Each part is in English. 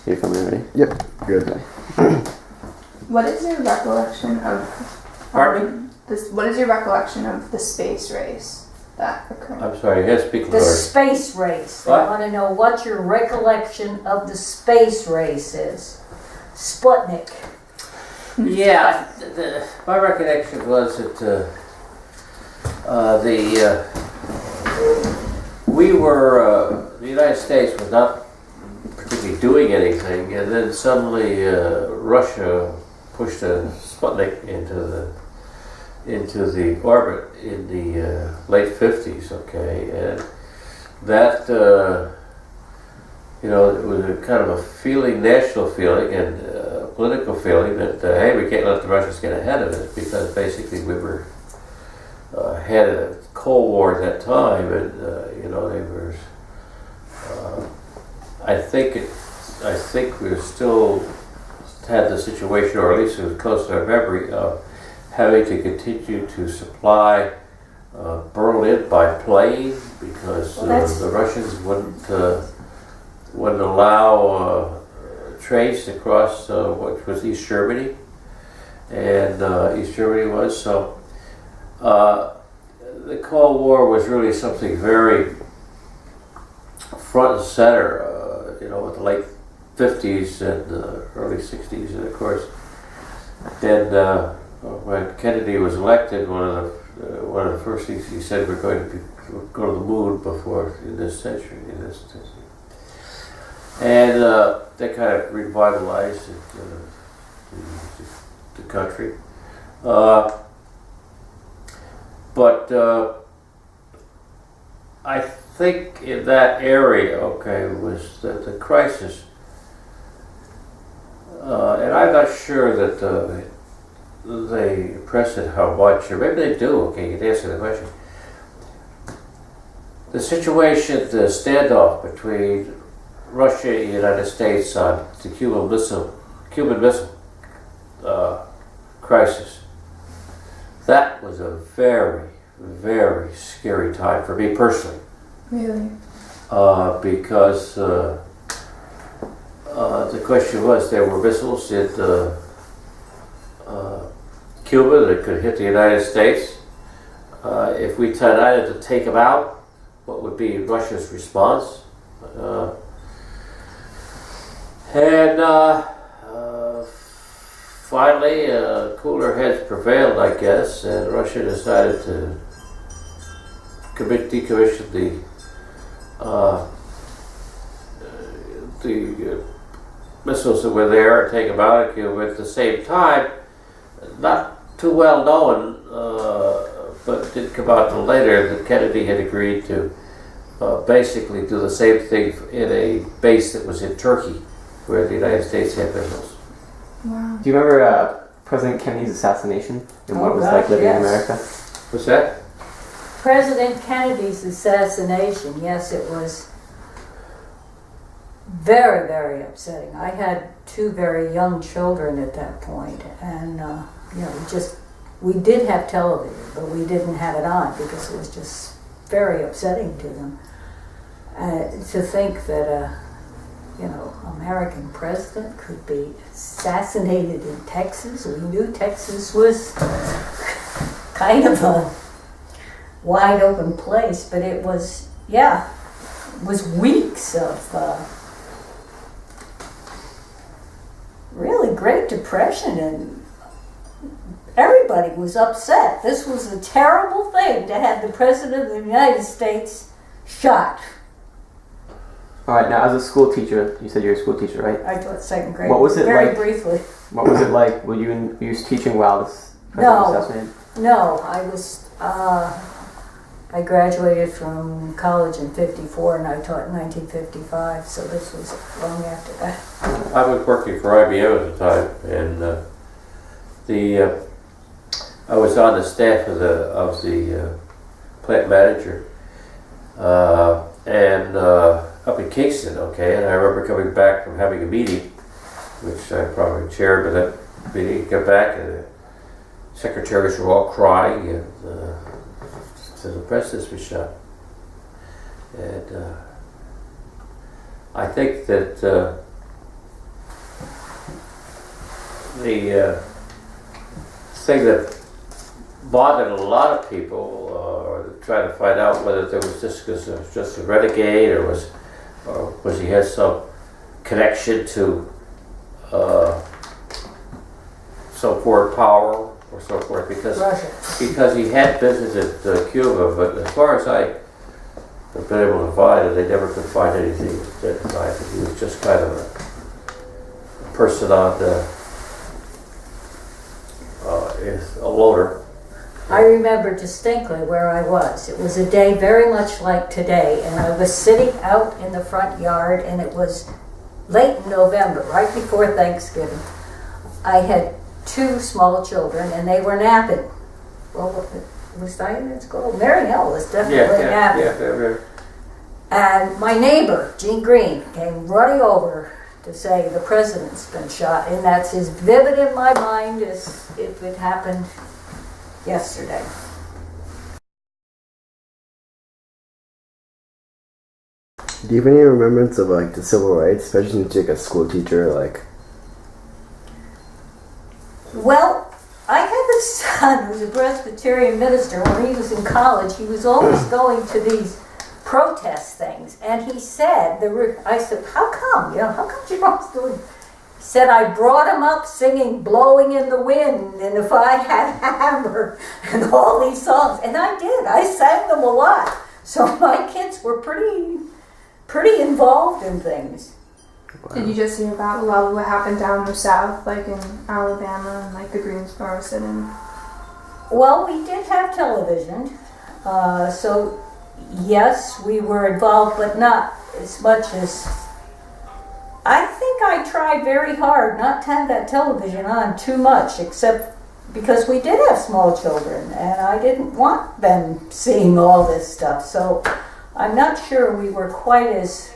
You're coming in ready? Yep, good. What is your recollection of? Pardon? What is your recollection of the space race that occurred? I'm sorry, you have to speak The louder. space race. What? I want to know what your recollection of the space race is. Sputnik. Yeah, my recollection was that the United States was not particularly doing anything, and then suddenly Russia pushed a Sputnik into the orbit in the late 50s. Okay, and that it was a kind of a feeling, national feeling, and political feeling that hey, we can't let the Russians get ahead of it, because basically we were had a Cold War at that time, and they were. I think we still had the situation, or at least it was close to our memory, of having to continue to supply Berlin by plane, because the Russians wouldn't allow trains to cross what was East Germany, and East Germany was so. The Cold War was really something very front and center, with the late 50s and early 60s, and of course, then when Kennedy was elected, one of the first things he said, we're going to go to the moon before in this century, and they kind of revitalized the country. But I think in that area, was the crisis, and I'm not sure that they press it how much, or maybe they do. Okay, you can answer the question. The situation, the standoff between Russia and the United States on the Cuban Missile crisis. That was a very, very scary time for me personally. Really? Because the question was, there were missiles in Cuba that could hit the United States. If we decided to take them out, what would be Russia's response? Finally, cooler heads prevailed, I guess, and Russia decided to decommission the missiles that were there and take them out of Cuba. At the same time, not too well known, but it did come out later, that Kennedy had agreed to basically do the same thing in a base that was in Turkey, where the United States had missiles. Wow. Do you remember President Kennedy's assassination and what it was like living in America? What's that? President Kennedy's assassination, yes, it was very, very upsetting. I had two very young children at that point, and we did have television, but we didn't have it on because it was just very upsetting to them. To think that American president could be assassinated in Texas. We knew Texas was kind of a wide open place, but it was weeks of really Great Depression, and everybody was upset. This was a terrible thing to have the President of the United States shot. All right, now as a school teacher, you said you're a school teacher, right? I taught second grade. What was it very like? Briefly. What was it like? Were you teaching while this president was assassinated? No, I was. I graduated from college in '54, and I taught in 1955. So this was long after that. I was working for IBM at the time, and I was on the staff of the plant manager, and up in Kingston. Okay, and I remember coming back from having a meeting, which I probably chaired, but that meeting, got back, and the secretaries were all crying, and so the president was shot. And I think that the thing that bothered a lot of people, or trying to find out whether there was just a renegade, or was he had some connection to some foreign power or so forth, because he had visited Cuba, but as far as I have been able to find, and they never could find anything that identified that he was just kind of a person on a loader. I remember distinctly where I was. It was a day very much like today, and I was sitting out in the front yard, and it was late in November, right before Thanksgiving. I had 2 small children, and they were napping. Well, was Diane at school? Marielle was definitely napping. Yeah. And my neighbor, Jean Green, came running over to say the president's been shot, and that's as vivid in my mind as if it happened yesterday. Do you have any remembrance of like the civil rights, especially since you're like a school teacher? Like, Well, I had a son who was a Presbyterian minister. When he was in college, he was always going to these protest things, and he said, I said, how come? How come you both doing? He said, I brought him up singing "Blowing in the Wind" and "If I Had a Hammer" and all these songs, and I did. I sang them a lot, so my kids were pretty involved in things. Did you just hear about a lot of what happened down in the South, like in Alabama and like the Greensboro sit-in? Well, we did have television, so yes, we were involved, but not as much as... I think I tried very hard not to have that television on too much, except because we did have small children, and I didn't want them seeing all this stuff, so I'm not sure we were quite as...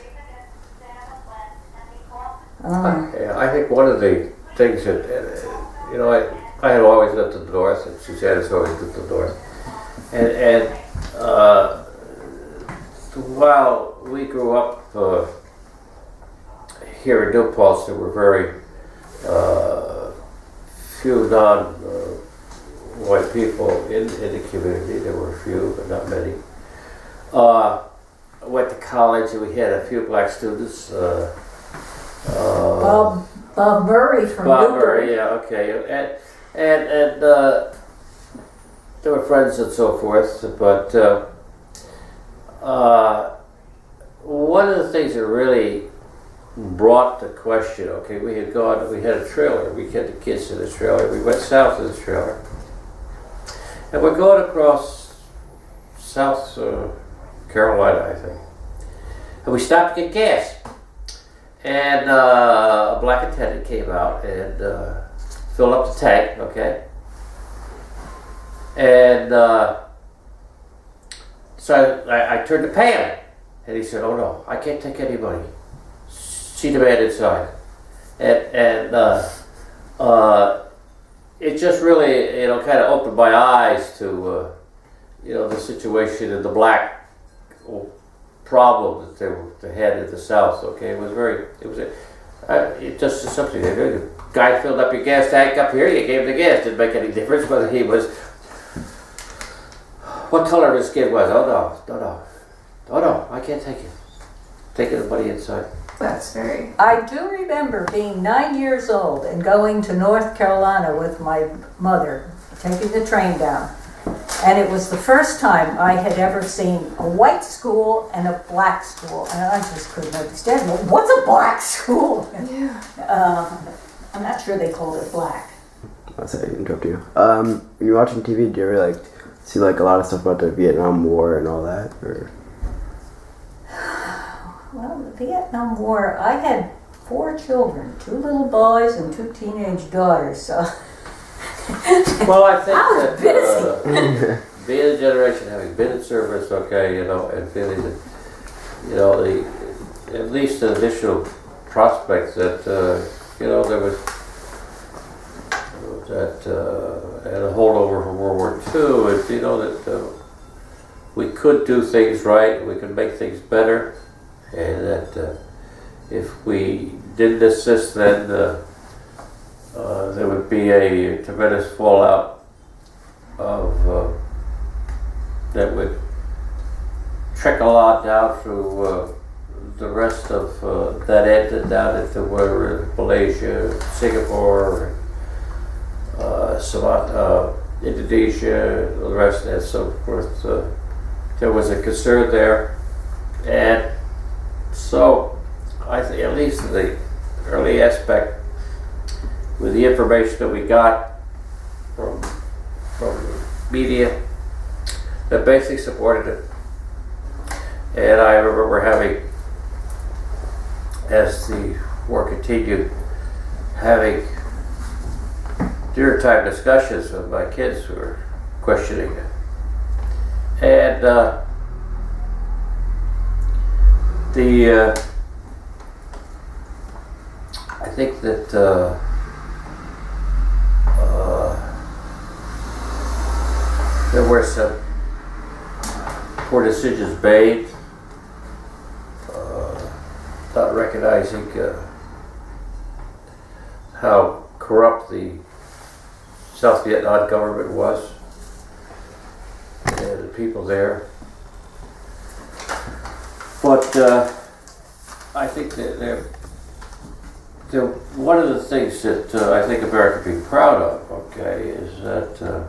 I think one of the things that, I had always lived in the North, and Suzanne has always lived in the North. And while we grew up here in New Paltz, there were very few non-white people in the community. There were a few, but not many. I went to college, and we had a few black students. Bob Murray from Bob Newburgh. Murray, yeah, okay, and they were friends and so forth. But one of the things that really brought the question, okay, we had a trailer. We had the kids in the trailer. We went south of the trailer, and we're going across South Carolina, I think, and we stopped to get gas. And a black attendant came out and filled up the tank, okay? And so I turned to pay him, and he said, "Oh no, I can't take any money. See the man inside." And it just really, kind of opened my eyes to, the situation in the black problem that they had in the South. Okay, it just is something. The guy filled up your gas tank up here. You gave him the gas. Didn't make any difference whether he was what color his skin was. Oh no, I can't take it. Take the money inside. That's very... I do remember being 9 years old and going to North Carolina with my mother, taking the train down. And it was the first time I had ever seen a white school and a black school. And I just couldn't understand, well, what's a black school? Yeah. I'm not sure they called it black. I'll say, interrupt you. When you're watching TV, do you ever see a lot of stuff about the Vietnam War and all that? Or? Well, the Vietnam War, I had 4 children, 2 little boys and 2 teenage daughters, so... Well, I think I was that being a generation having been in service, okay, and feeling that, at least the initial prospects that, there was that, and a holdover from World War II, and, that we could do things right, we could make things better, and that if we didn't assist then, there would be a tremendous fallout of that would trickle on down through the rest of that end and down into where Malaysia, Singapore, Indonesia, the rest and so forth. There was a concern there, and so I think at least in the early aspect, with the information that we got from media, that basically supported it. And I remember having, as the war continued, having dinner time discussions with my kids who were questioning it. And I think that there were some poor decisions made, not recognizing how corrupt the South Vietnam government was and the people there. But I think that one of the things that I think America can be proud of, okay, is that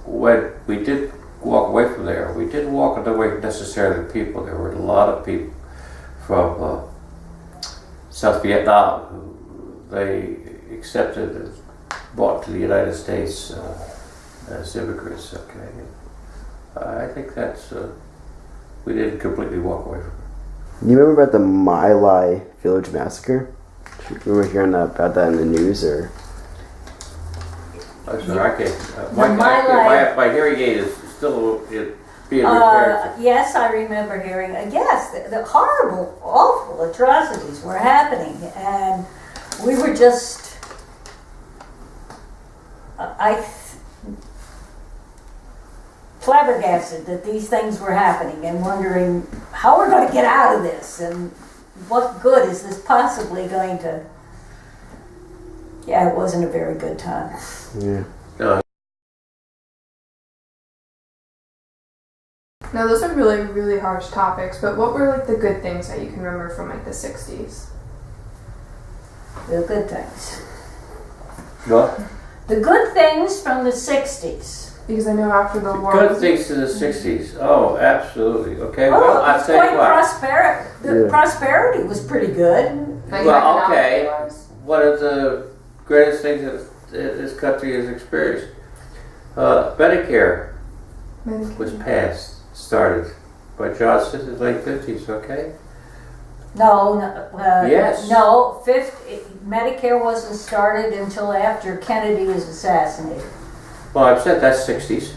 when we did walk away from there, we didn't walk away necessarily the people. There were a lot of people from South Vietnam who they accepted and brought to the United States as immigrants, okay. I think that's, we didn't completely walk away from it. Do you remember about the My Lai Village massacre? Do you remember hearing about that in the news, or? I'm sorry, I can't. My hearing aid is still being repaired. Yes, I remember hearing. Yes, the horrible, awful atrocities were happening, and we were just. Flabbergasted that these things were happening and wondering how we're going to get out of this and what good is this possibly going to. Yeah, it wasn't a very good time. Yeah. Now those are really, really harsh topics, but what were like the good things that you can remember from like the 60s? The good things. What? The good things from the 60s. Because I know after the war... Good things to the 60s. Oh, absolutely. Okay, Oh, well, I'll it's tell you quite what. prosperity. The prosperity was pretty good. Like Well, okay. economically-wise? One of the greatest things that this country has experienced, Medicare was passed, started by Johnson in the late 50s, okay? No, Yes. no. Medicare wasn't started until after Kennedy was assassinated. Well, I've said that's 60s.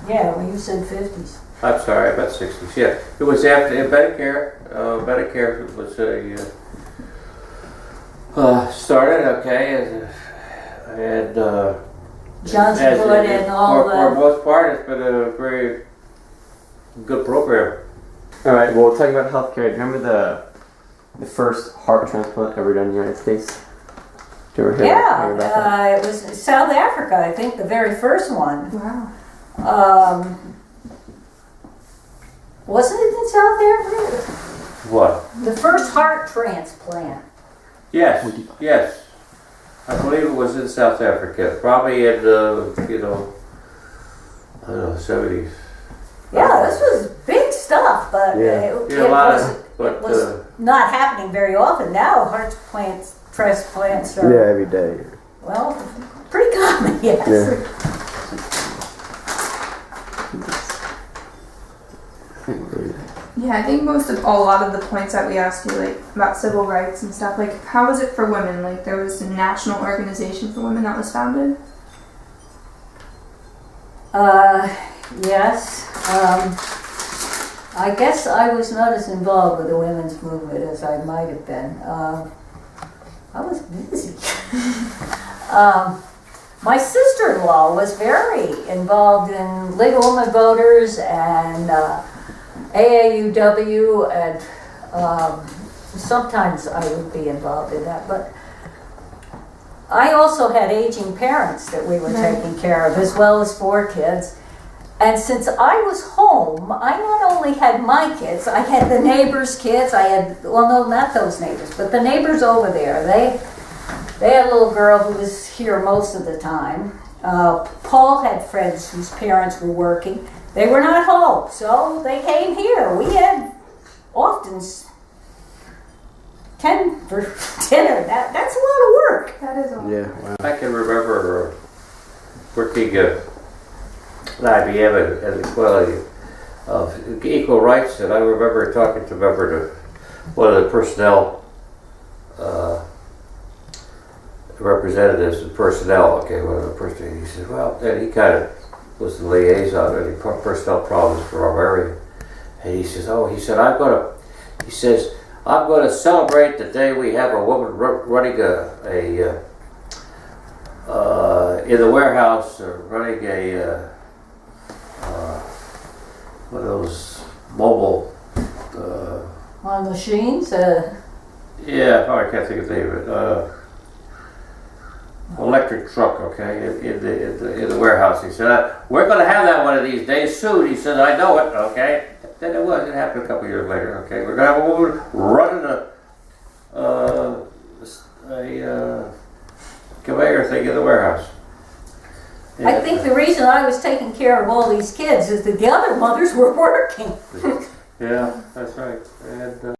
Yeah, well, you said 50s. I'm sorry, about 60s. Yeah, it was after Medicare. Medicare was started, okay, and Johnson put in all for the. most part, it's been a very good program. All right. Well, talking about healthcare. Do you remember the first heart transplant ever done in the United States? Do you ever hear about that? It was South Africa, I think, the very first one. Wow. Wasn't it in South Africa? What? The first heart transplant. Yes, yes. I believe it was in South Africa, probably in the, I don't know, 70s. Yeah, this was big stuff, but Yeah. it was not happening very often. Now heart transplants are, Yeah, every day. well, pretty common, yes. Yeah. Yeah, I think a lot of the points that we asked you, like about civil rights and stuff, like how was it for women? Like there was a national organization for women that was founded. Yes. I guess I was not as involved with the women's movement as I might have been. I was busy. My sister-in-law was very involved in League of Women Voters and AAUW, and sometimes I would be involved in that. But I also had aging parents that we were taking care of, as well as 4 kids. And since I was home, I not only had my kids, I had the neighbors' kids. I had, well, no, not those neighbors, but the neighbors over there. They had a little girl who was here most of the time. Paul had friends whose parents were working. They were not home, so they came here. We had often 10 for dinner. That's a lot of work. That is a lot. Yeah. Wow. I can remember working at IBM at the Equality of Equal Rights, and I remember talking to one of the personnel representatives of personnel. Okay, one of the personnel. He said, "Well," and he kind of was the liaison of any personnel problems for our area. And he says, "Oh," he said, "I'm going to celebrate the day we have a woman running in the warehouse, running one of those mobile On machines? yeah, oh, I can't think of the name of it. Electric truck, okay, in the warehouse." He said, "We're going to have that one of these days soon." He said, "I know it," okay. Then it happened a couple years later, okay. We're going to have a woman running a conveyor thing in the warehouse. I think the reason I was taking care of all these kids is that the other mothers were working. Yeah, that's right. And